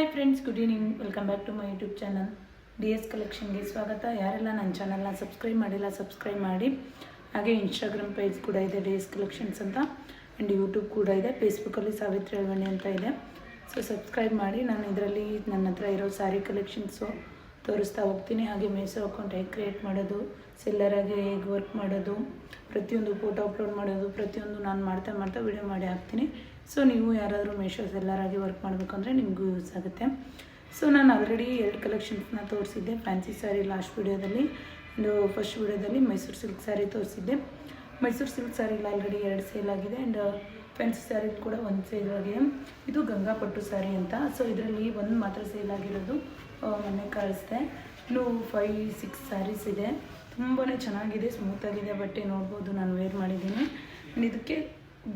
Hi friends, good evening. Welcome back to my YouTube channel DS ಕಲೆಕ್ಷನ್ಗೆ ಸ್ವಾಗತ. ಯಾರೆಲ್ಲ ನನ್ನ ಚಾನಲ್ನ ಸಬ್ಸ್ಕ್ರೈಬ್ ಮಾಡಿಲ್ಲ ಸಬ್ಸ್ಕ್ರೈಬ್ ಮಾಡಿ. ಹಾಗೆ ಇನ್ಸ್ಟಾಗ್ರಾಮ್ ಪೇಜ್ ಕೂಡ ಇದೆ DS ಕಲೆಕ್ಷನ್ಸ್ ಅಂತ, ಆ್ಯಂಡ್ ಯೂಟ್ಯೂಬ್ ಕೂಡ ಇದೆ. ಫೇಸ್ಬುಕ್ಕಲ್ಲಿ ಸಾವಿತ್ರಿ ಅಳ್ವಣಿ ಅಂತ ಇದೆ. ಸೊ ಸಬ್ಸ್ಕ್ರೈಬ್ ಮಾಡಿ. ನಾನು ಇದರಲ್ಲಿ ನನ್ನ ಹತ್ರ ಇರೋ ಸ್ಯಾರಿ ಕಲೆಕ್ಷನ್ಸು ತೋರಿಸ್ತಾ ಹೋಗ್ತೀನಿ. ಹಾಗೆ ಮೀಶೋ ಅಕೌಂಟ್ ಹೇಗೆ ಕ್ರಿಯೇಟ್ ಮಾಡೋದು, ಸೆಲ್ಲರಾಗಿ ಹೇಗೆ ವರ್ಕ್ ಮಾಡೋದು, ಪ್ರತಿಯೊಂದು ಫೋಟೋ ಅಪ್ಲೋಡ್ ಮಾಡೋದು, ಪ್ರತಿಯೊಂದು ನಾನು ಮಾಡ್ತಾ ವಿಡಿಯೋ ಮಾಡಿ ಹಾಕ್ತೀನಿ. ಸೊ ನೀವು ಯಾರಾದರೂ ಮೀಶೋ ಸೆಲ್ಲರಾಗಿ ವರ್ಕ್ ಮಾಡಬೇಕು ಅಂದರೆ ನಿಮಗೂ ಯೂಸ್ ಆಗುತ್ತೆ. ಸೊ ನಾನು ಆಲ್ರೆಡಿ 2 ಕಲೆಕ್ಷನ್ಸ್ನ ತೋರಿಸಿದ್ದೆ ಫ್ಯಾನ್ಸಿ ಸ್ಯಾರಿ ಲಾಸ್ಟ್ ವಿಡಿಯೋದಲ್ಲಿ, ಆ್ಯಂಡ್ ಫಸ್ಟ್ ವಿಡಿಯೋದಲ್ಲಿ ಮೈಸೂರು ಸಿಲ್ಕ್ ಸ್ಯಾರಿ ತೋರಿಸಿದ್ದೆ. ಮೈಸೂರು ಸಿಲ್ಕ್ ಸ್ಯಾರಿಲಿ ಆಲ್ರೆಡಿ 2 ಸೇಲ್ ಆಗಿದೆ, ಆ್ಯಂಡ್ ಫ್ಯಾನ್ಸಿ ಸ್ಯಾರಿ ಕೂಡ 1 ಸೇಲ್ ಆಗಿದೆ. ಇದು ಗಂಗಾ ಪಟ್ಟು ಸ್ಯಾರಿ ಅಂತ. ಸೊ ಇದರಲ್ಲಿ 1 ಮಾತ್ರ ಸೇಲ್ ಆಗಿರೋದು, ಮೊನ್ನೆ ಕಳಿಸ್ದೆ. ಇನ್ನು 5-6 ಸ್ಯಾರೀಸ್ ಇದೆ. ತುಂಬಾ ಚೆನ್ನಾಗಿದೆ, ಸ್ಮೂತಾಗಿದೆ ಬಟ್ಟೆ. ನೋಡ್ಬೋದು, ನಾನು ವೇರ್ ಮಾಡಿದ್ದೀನಿ. ಆ್ಯಂಡ್ ಇದಕ್ಕೆ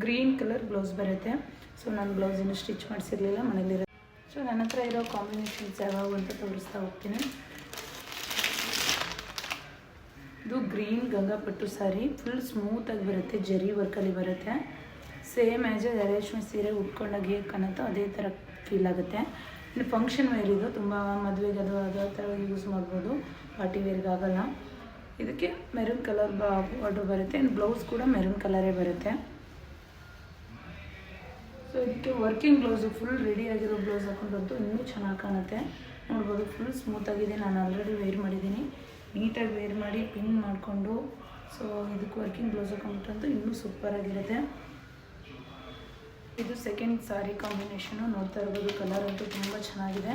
ಗ್ರೀನ್ ಕಲರ್ ಬ್ಲೌಸ್ ಬರುತ್ತೆ. ಸೊ ನಾನು ಬ್ಲೌಸಿನ ಸ್ಟಿಚ್ ಮಾಡಿಸಿರಲಿಲ್ಲ, ಮನೇಲಿರೋ. ಸೊ ನನ್ನ ಹತ್ರ ಇರೋ ಕಾಂಬಿನೇಷನ್ಸ್ ಯಾವಾಗ ಅಂತ ತೋರಿಸ್ತಾ ಹೋಗ್ತೀನಿ. ಇದು ಗ್ರೀನ್ ಗಂಗಾ ಪಟ್ಟು ಸ್ಯಾರಿ, ಫುಲ್ ಸ್ಮೂತಾಗಿ ಬರುತ್ತೆ, ಜರಿ ವರ್ಕಲ್ಲಿ ಬರುತ್ತೆ. ಸೇಮ್ ಆ್ಯಸ್ ರೇಷ್ಮೆ ಸೀರೆ ಉಟ್ಕೊಂಡಾಗ ಹೇಗೆ ಕಾಣುತ್ತೋ ಅದೇ ಥರ ಫೀಲ್ ಆಗುತ್ತೆ. ಇನ್ನು ಫಂಕ್ಷನ್ ವೇರ್ ಇದು, ತುಂಬ ಮದುವೆಗೆ ಅದು ಅದೇ ಥರ ಯೂಸ್ ಮಾಡ್ಬೋದು, ಪಾರ್ಟಿ ವೇರ್ಗೆ ಆಗೋಲ್ಲ. ಇದಕ್ಕೆ ಮೆರೂನ್ ಕಲರ್ ಬಾರ್ಡರ್ ಬರುತ್ತೆ, ಆ್ಯಂಡ್ ಬ್ಲೌಸ್ ಕೂಡ ಮೆರೂನ್ ಕಲರೇ ಬರುತ್ತೆ. ಸೊ ಇದಕ್ಕೆ ವರ್ಕಿಂಗ್ ಬ್ಲೌಸು ಫುಲ್ ರೆಡಿಯಾಗಿರೋ ಬ್ಲೌಸ್ ಹಾಕೊಂಡ್ರಂತೂ ಇನ್ನೂ ಚೆನ್ನಾಗಿ ಕಾಣುತ್ತೆ. ನೋಡ್ಬೋದು, ಫುಲ್ ಸ್ಮೂತಾಗಿದೆ. ನಾನು ಆಲ್ರೆಡಿ ವೇರ್ ಮಾಡಿದ್ದೀನಿ. ನೀಟಾಗಿ ವೇರ್ ಮಾಡಿ ಪಿನ್ ಮಾಡಿಕೊಂಡು, ಸೊ ಇದಕ್ಕೆ ವರ್ಕಿಂಗ್ ಬ್ಲೌಸ್ ಹಾಕೊಂಡ್ರಂತೂ ಇನ್ನೂ ಸೂಪರಾಗಿರುತ್ತೆ. ಇದು ಸೆಕೆಂಡ್ ಸ್ಯಾರಿ ಕಾಂಬಿನೇಷನು. ನೋಡ್ತಾ ಇರ್ಬೋದು, ಕಲರ್ ಅಂತೂ ತುಂಬ ಚೆನ್ನಾಗಿದೆ.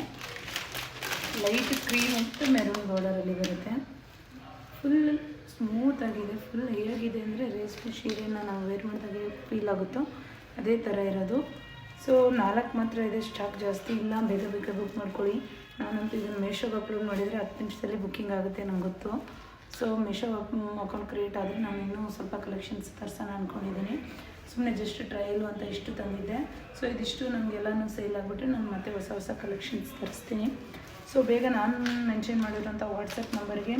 ಲೈಟ್ ಕ್ರೀಮ್ ಮತ್ತು ಮೆರೂನ್ ಬಾರ್ಡರಲ್ಲಿ ಬರುತ್ತೆ. ಫುಲ್ ಸ್ಮೂತಾಗಿದೆ. ಫುಲ್ ಹೇಗಿದೆ ಅಂದರೆ ರೇಷ್ಮೆ ಸೀರೆನ ನಾವು ವೇರ್ ಮಾಡಿದಾಗ ಫೀಲ್ ಆಗುತ್ತೋ ಅದೇ ಥರ ಇರೋದು. ಸೊ 4 ಮಾತ್ರ ಇದೆ, ಸ್ಟಾಕ್ ಜಾಸ್ತಿ ಇಲ್ಲ. ಬೇಗ ಬುಕ್ ಮಾಡ್ಕೊಳ್ಳಿ. ನಾನಂತೂ ಇದನ್ನು ಮೀಶೋಗೆ ಅಪ್ಲೋಡ್ ಮಾಡಿದರೆ 10 ನಿಮಿಷದಲ್ಲಿ ಬುಕ್ಕಿಂಗ್ ಆಗುತ್ತೆ, ನಂಗೆ ಗೊತ್ತು. ಸೊ ಮೀಶೋ ಅಕೌಂಟ್ ಕ್ರಿಯೇಟ್ ಆದರೆ ನಾನು ಇನ್ನೂ ಸ್ವಲ್ಪ ಕಲೆಕ್ಷನ್ಸ್ ತರ್ಸೋಣ ಅಂದ್ಕೊಂಡಿದ್ದೀನಿ. ಸುಮ್ಮನೆ ಜಸ್ಟ್ ಟ್ರಯಲು ಅಂತ ಇಷ್ಟು ತಂದಿದ್ದೆ. ಸೊ ಇದಿಷ್ಟು ನಮಗೆಲ್ಲನೂ ಸೇಲ್ ಆಗಿಬಿಟ್ರೆ ನಾನು ಮತ್ತೆ ಹೊಸ ಕಲೆಕ್ಷನ್ಸ್ ತರಿಸ್ತೀನಿ. ಸೊ ಬೇಗ ನಾನು ಮೆನ್ಷನ್ ಮಾಡಿರೋಂಥ ವಾಟ್ಸಪ್ ನಂಬರ್ಗೆ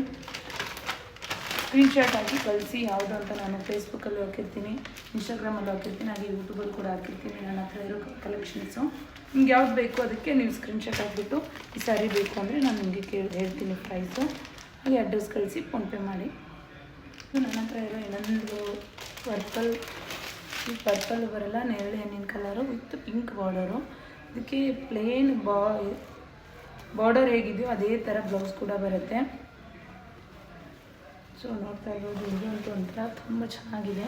ಸ್ಕ್ರೀನ್ಶಾಟ್ ಹಾಕಿ ಕಳಿಸಿ, ಯಾವುದು ಅಂತ ನಾನು ಫೇಸ್ಬುಕ್ಕಲ್ಲಿ ಹಾಕಿರ್ತೀನಿ, ಇನ್ಸ್ಟಾಗ್ರಾಮಲ್ಲಿ ಹಾಕಿರ್ತೀನಿ, ಹಾಗೆ ಯೂಟ್ಯೂಬಲ್ಲಿ ಕೂಡ ಹಾಕಿರ್ತೀನಿ ನನ್ನ ಹತ್ರ ಇರೋ ಕಲೆಕ್ಷನ್ಸು. ನಿಮ್ಗೆ ಯಾವ್ದು ಬೇಕು ಅದಕ್ಕೆ ನೀವು ಸ್ಕ್ರೀನ್ಶಾಟ್ ಹಾಕಿಬಿಟ್ಟು ಈ ಸ್ಯಾರಿ ಬೇಕು ಅಂದರೆ ನಾನು ನಿಮಗೆ ಹೇಳ್ತೀನಿ ಪ್ರೈಸು, ಹಾಗೆ ಅಡ್ರೆಸ್ ಕಳಿಸಿ ಫೋನ್ಪೇ ಮಾಡಿ. ನನ್ನ ಹತ್ರ ಇರೋ ಇನ್ನೊಂದು ಪರ್ಪಲ್ ಬರಲ್ಲ, ನೇರಳೆ ಹಣ್ಣಿನ ಕಲರು ವಿತ್ ಪಿಂಕ್ ಬಾರ್ಡರು. ಇದಕ್ಕೆ ಪ್ಲೇನ್ ಬಾರ್ಡರ್ ಹೇಗಿದೆಯೋ ಅದೇ ಥರ ಬ್ಲೌಸ್ ಕೂಡ ಬರುತ್ತೆ. ಸೊ ನೋಡ್ತಾ ಇರ್ಬೋದು, ಇದಂತೂ ಒಂಥರ ತುಂಬ ಚೆನ್ನಾಗಿದೆ.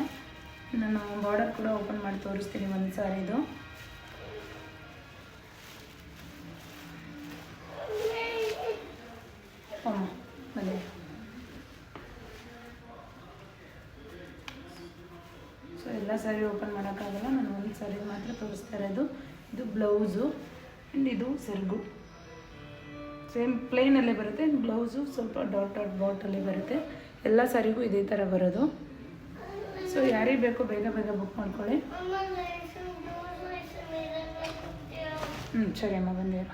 ನಾನು ಬಾರ್ಡರ್ ಕೂಡ ಓಪನ್ ಮಾಡಿ ತೋರಿಸ್ತೀನಿ ಒಂದು ಸಾರಿದು. ಬನ್ನಿ. ಸೊ ಎಲ್ಲ ಸ್ಯಾರಿ ಓಪನ್ ಮಾಡೋಕ್ಕಾಗಲ್ಲ, ನಾನು ಒಂದು ಸ್ಯಾರಿ ಮಾತ್ರ ತೋರಿಸ್ತಾ ಇರೋದು. ಇದು ಬ್ಲೌಸು, ಆ್ಯಂಡ್ ಇದು ಸೆರಗು. ಸೇಮ್ ಪ್ಲೇನಲ್ಲೇ ಬರುತ್ತೆ. ಬ್ಲೌಸು ಸ್ವಲ್ಪ ಡಾಟ್ ಬಾಟಲ್ಲೇ ಬರುತ್ತೆ. ಎಲ್ಲ ಸ್ಯಾರಿಗೂ ಇದೇ ಥರ ಬರೋದು. ಸೊ ಯಾರಿಗೆ ಬೇಕೋ ಬೇಗ ಬುಕ್ ಮಾಡ್ಕೊಳ್ಳಿ. ಸರಿ ಅಮ್ಮ, ಬಂದೇರು.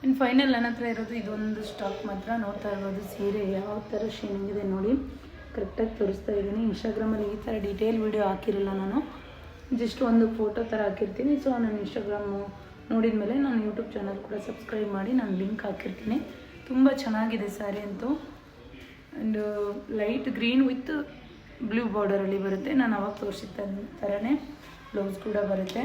ಇನ್ನು ಫೈನಲ್ ನನ್ನ ಹತ್ರ ಇರೋದು ಇದೊಂದು ಸ್ಟಾಕ್ ಮಾತ್ರ. ನೋಡ್ತಾ ಇರ್ಬೋದು, ಸೀರೆ ಯಾವ ಥರ ಶೈನಿಂಗ್ ಇದೆ ನೋಡಿ, ಕರೆಕ್ಟಾಗಿ ತೋರಿಸ್ತಾ ಇದ್ದೀನಿ. ಇನ್ಸ್ಟಾಗ್ರಾಮಲ್ಲಿ ಈ ಥರ ಡೀಟೇಲ್ ವೀಡಿಯೋ ಹಾಕಿರಲ್ಲ, ನಾನು ಜಸ್ಟ್ ಒಂದು ಫೋಟೋ ಥರ ಹಾಕಿರ್ತೀನಿ. ಸೊ ನಾನು ಇನ್ಸ್ಟಾಗ್ರಾಮು ನೋಡಿದ ಮೇಲೆ ನಾನು ಯೂಟ್ಯೂಬ್ ಚಾನಲ್ ಕೂಡ ಸಬ್ಸ್ಕ್ರೈಬ್ ಮಾಡಿ ನಾನು ಲಿಂಕ್ ಹಾಕಿರ್ತೀನಿ. ತುಂಬ ಚೆನ್ನಾಗಿದೆ ಸ್ಯಾರಿ ಅಂತೂ. And light green with blue ಬಾರ್ಡರಲ್ಲಿ ಬರುತ್ತೆ. ನಾನು ಅವಾಗ ತೋರಿಸಿದ ಥರನೇ ಬ್ಲೌಸ್ ಕೂಡ ಬರುತ್ತೆ,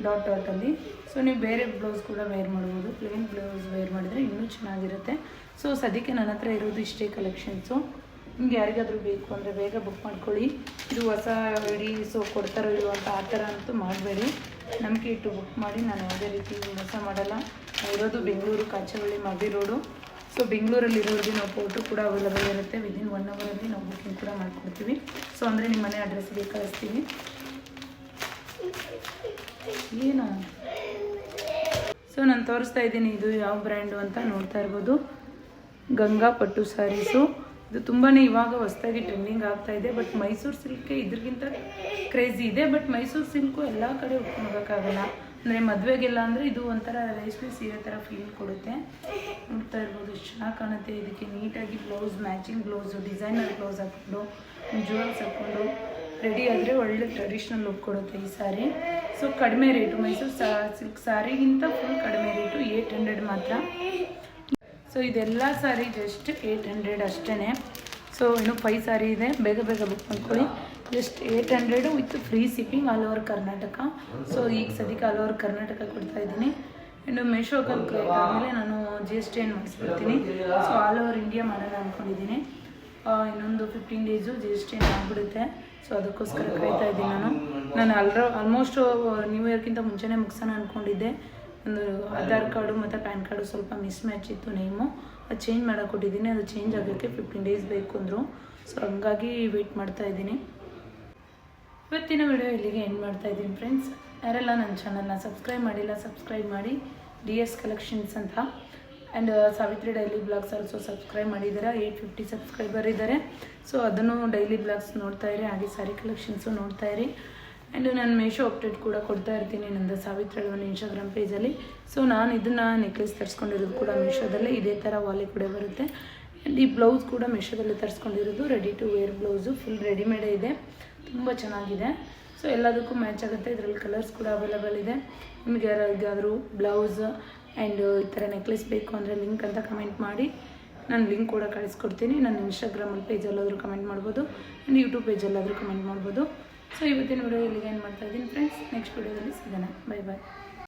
ಡಾಟಲ್ಲಿ. ಸೊ ನೀವು ಬೇರೆ ಬ್ಲೌಸ್ ಕೂಡ ವೇರ್ ಮಾಡ್ಬೋದು. ಪ್ಲೇನ್ ಬ್ಲೌಸ್ ವೇರ್ ಮಾಡಿದರೆ ಇನ್ನೂ ಚೆನ್ನಾಗಿರುತ್ತೆ. ಸೊ ಸದ್ಯಕ್ಕೆ ನನ್ನ ಹತ್ರ ಇರೋದು ಇಷ್ಟೇ ಕಲೆಕ್ಷನ್ಸು. ನಿಮ್ಗೆ ಯಾರಿಗಾದರೂ ಬೇಕು ಅಂದರೆ ಬೇಗ ಬುಕ್ ಮಾಡ್ಕೊಳ್ಳಿ. ಇದು ಹೊಸ ಸೊ ಕೊಡ್ತಾರೋ ಇಲ್ವೋ ಅಂತ ಆ ಥರ ಅಂತೂ ಮಾಡಬೇಡಿ. ನಂಬಿಕೆ ಇಟ್ಟು ಬುಕ್ ಮಾಡಿ. ನಾನು ಯಾವುದೇ ರೀತಿ ಮೋಸ ಮಾಡಲ್ಲ. ಇರೋದು ಬೆಂಗಳೂರು ಕಾಚನಹಳ್ಳಿ ಮಬ್ಬಿ ರೋಡು. ಸೊ ಬೆಂಗಳೂರಲ್ಲಿರೋರಿಗೆ ನಾವು ಫೋಟೋ ಕೂಡ ಅವೈಲೇಬಲ್ ಇರುತ್ತೆ. ವಿದಿನ್ 1 ಅವರಲ್ಲಿ ನಾವು ಬುಕ್ಕಿಂಗ್ ಕೂಡ ಮಾಡಿಕೊಡ್ತೀವಿ. ಸೊ ಅಂದರೆ ನಿಮ್ಮ ಮನೆ ಅಡ್ರೆಸ್ಗೆ ಕಳಿಸ್ತೀವಿ. ಏನು ಸೊ ನಾನು ತೋರಿಸ್ತಾ ಇದ್ದೀನಿ, ಇದು ಯಾವ ಬ್ರ್ಯಾಂಡು ಅಂತ ನೋಡ್ತಾ ಇರ್ಬೋದು. ಗಂಗಾ ಪಟ್ಟು ಸ್ಯಾರೀಸು. ಇದು ತುಂಬಾ ಇವಾಗ ಹೊಸದಾಗಿ ಟ್ರೆಂಡಿಂಗ್ ಆಗ್ತಾ ಇದೆ. ಬಟ್ ಮೈಸೂರು ಸಿಲ್ಕೆ ಇದ್ರಿಗಿಂತ ಕ್ರೇಜಿ ಇದೆ. ಬಟ್ ಮೈಸೂರು ಸಿಲ್ಕು ಎಲ್ಲ ಕಡೆ ಉಟ್ಕೊಳಕ್ಕಾಗಲ್ಲ. ಅಂದರೆ ಮದುವೆಗೆಲ್ಲ ಅಂದರೆ ಇದು ಒಂಥರ ರೇಷ್ಮೆ ಸೀರೆ ಥರ ಫೀಲ್ ಕೊಡುತ್ತೆ. ನೋಡ್ತಾ ಇರ್ಬೋದು, ಎಷ್ಟು ಚೆನ್ನಾಗಿ ಕಾಣುತ್ತೆ. ಇದಕ್ಕೆ ನೀಟಾಗಿ blouse matching blouse, designer blouse ಹಾಕ್ಕೊಂಡು, ಜುವೆಲ್ಸ್ ಹಾಕ್ಕೊಂಡು ರೆಡಿ ಆದರೆ ಒಳ್ಳೆ ಟ್ರೆಡಿಷ್ನಲ್ ಲುಕ್ ಕೊಡುತ್ತೆ ಈ ಸ್ಯಾರಿ. ಸೊ ಕಡಿಮೆ ರೇಟು, ಮೈಸೂರು ಸಿಲ್ಕ್ ಸ್ಯಾರಿಗಿಂತ ಫುಲ್ ಕಡಿಮೆ ರೇಟು, 800 ಮಾತ್ರ. ಸೊ ಇದೆಲ್ಲ ಸ್ಯಾರಿ ಜಸ್ಟ್ 800 ಅಷ್ಟೇ. ಸೊ ಇನ್ನು 5 ಸ್ಯಾರಿ ಇದೆ, ಬೇಗ ಬೇಗ ಬುಕ್ ಮಾಡ್ಕೊಳ್ಳಿ. Just 800 with free shipping all over Karnataka. So ಈಗ ಸದ್ಯಕ್ಕೆ ಆಲ್ ಓವರ್ ಕರ್ನಾಟಕ ಕೊಡ್ತಾಯಿದ್ದೀನಿ. ಇನ್ನು ಮೆಶೋಗಲ್ಲಿ ಕ್ರಿಯೇಟ್ ಆದಮೇಲೆ ನಾನು GST ಏನು ಮಾಡಿಸ್ಬಿಡ್ತೀನಿ. ಸೊ ಆಲ್ ಓವರ್ ಇಂಡಿಯಾ ಮಾಡೋಣ ಅಂದ್ಕೊಂಡಿದ್ದೀನಿ. ಇನ್ನೊಂದು 15 ಡೇಸು GST ಆಗಿಬಿಡುತ್ತೆ. ಸೊ ಅದಕ್ಕೋಸ್ಕರ ಕಾಯ್ತಾ ಇದ್ದೀನಿ ನಾನು ಆಲ್ಮೋಸ್ಟ್ ನ್ಯೂ ಇಯರ್ಗಿಂತ ಮುಂಚೆನೇ ಮುಗಿಸೋಣ ಅಂದ್ಕೊಂಡಿದ್ದೆ. ಒಂದು ಆಧಾರ್ ಕಾರ್ಡು ಮತ್ತು ಪ್ಯಾನ್ ಕಾರ್ಡು ಸ್ವಲ್ಪ ಮಿಸ್ ಮ್ಯಾಚ್ ಇತ್ತು ನೇಮು, ಅದು ಚೇಂಜ್ ಮಾಡೋಕೆ ಕೊಟ್ಟಿದ್ದೀನಿ. ಅದು ಚೇಂಜ್ ಆಗೋಕ್ಕೆ 15 ಡೇಸ್ ಬೇಕು ಅಂದರು. ಸೊ ಹಂಗಾಗಿ ವೆಯ್ಟ್ ಮಾಡ್ತಾಯಿದ್ದೀನಿ. ಇವತ್ತಿನ ವಿಡಿಯೋ ಇಲ್ಲಿಗೆ ಎಂಡ್ ಮಾಡ್ತಾಯಿದ್ದೀನಿ ಫ್ರೆಂಡ್ಸ್. ಯಾರೆಲ್ಲ ನನ್ನ ಚಾನಲ್ನ ಸಬ್ಸ್ಕ್ರೈಬ್ ಮಾಡಿಲ್ಲ ಸಬ್ಸ್ಕ್ರೈಬ್ ಮಾಡಿ, DS ಕಲೆಕ್ಷನ್ಸ್ ಅಂತ. And Savitri daily blogs also subscribe ಮಾಡಿದ್ದಾರೆ. 850 ಸಬ್ಸ್ಕ್ರೈಬರ್ ಇದ್ದಾರೆ. ಸೊ ಅದನ್ನು ಡೈಲಿ ಬ್ಲಾಗ್ಸ್ ನೋಡ್ತಾಯಿರಿ, ಹಾಗೆ ಸ್ಯಾರಿ ಕಲೆಕ್ಷನ್ಸು ನೋಡ್ತಾಯಿರಿ. ಆ್ಯಂಡ್ ನಾನು ಮೇಶೋ ಅಪ್ಡೇಟ್ ಕೂಡ ಕೊಡ್ತಾ ಇರ್ತೀನಿ ನಂದು ಸಾವಿತ್ರಿ ಒಂದು ಇನ್ಸ್ಟಾಗ್ರಾಮ್ ಪೇಜಲ್ಲಿ. ಸೊ ನಾನು ಇದನ್ನು ನೆಕ್ಲೆಸ್ ತರಿಸ್ಕೊಂಡಿರೋದು ಕೂಡ ಮೀಶೋದಲ್ಲೇ, ಇದೇ ಥರ ವಾಲೆ ಕೂಡ ಬರುತ್ತೆ. ಆ್ಯಂಡ್ ಈ ಬ್ಲೌಸ್ ಕೂಡ ಮೀಶೋದಲ್ಲೇ ತರಿಸ್ಕೊಂಡಿರೋದು, ready to wear blouse, full ರೆಡಿಮೇಡೇ ಇದೆ, ತುಂಬ ಚೆನ್ನಾಗಿದೆ. ಸೊ ಎಲ್ಲದಕ್ಕೂ ಮ್ಯಾಚ್ ಆಗುತ್ತೆ. ಇದರಲ್ಲಿ ಕಲರ್ಸ್ ಕೂಡ ಅವೈಲೇಬಲ್ ಇದೆ. ನಿಮಗೆ ಯಾರಿಗಾದರೂ ಬ್ಲೌಸ್ ಆ್ಯಂಡ್ ಈ ಥರ ನೆಕ್ಲೆಸ್ ಬೇಕು ಅಂದರೆ ಲಿಂಕ್ ಅಂತ ಕಮೆಂಟ್ ಮಾಡಿ, ನಾನು ಲಿಂಕ್ ಕೂಡ ಕಳಿಸ್ಕೊಡ್ತೀನಿ. ನನ್ನ ಇನ್ಸ್ಟಾಗ್ರಾಮಲ್ಲಿ ಪೇಜಲ್ಲಾದರೂ ಕಮೆಂಟ್ ಮಾಡ್ಬೋದು, ಆ್ಯಂಡ್ ಯೂಟ್ಯೂಬ್ ಪೇಜಲ್ಲಾದರೂ ಕಮೆಂಟ್ ಮಾಡ್ಬೋದು. ಸೊ ಇವತ್ತಿನ ವಿಡಿಯೋ ಇಲ್ಲಿಗೆ ಏನು ಮಾಡ್ತಾಯಿದ್ದೀನಿ ಫ್ರೆಂಡ್ಸ್. ನೆಕ್ಸ್ಟ್ ವಿಡಿಯೋದಲ್ಲಿ ಸಿಗೋಣ. ಬೈ ಬಾಯ್.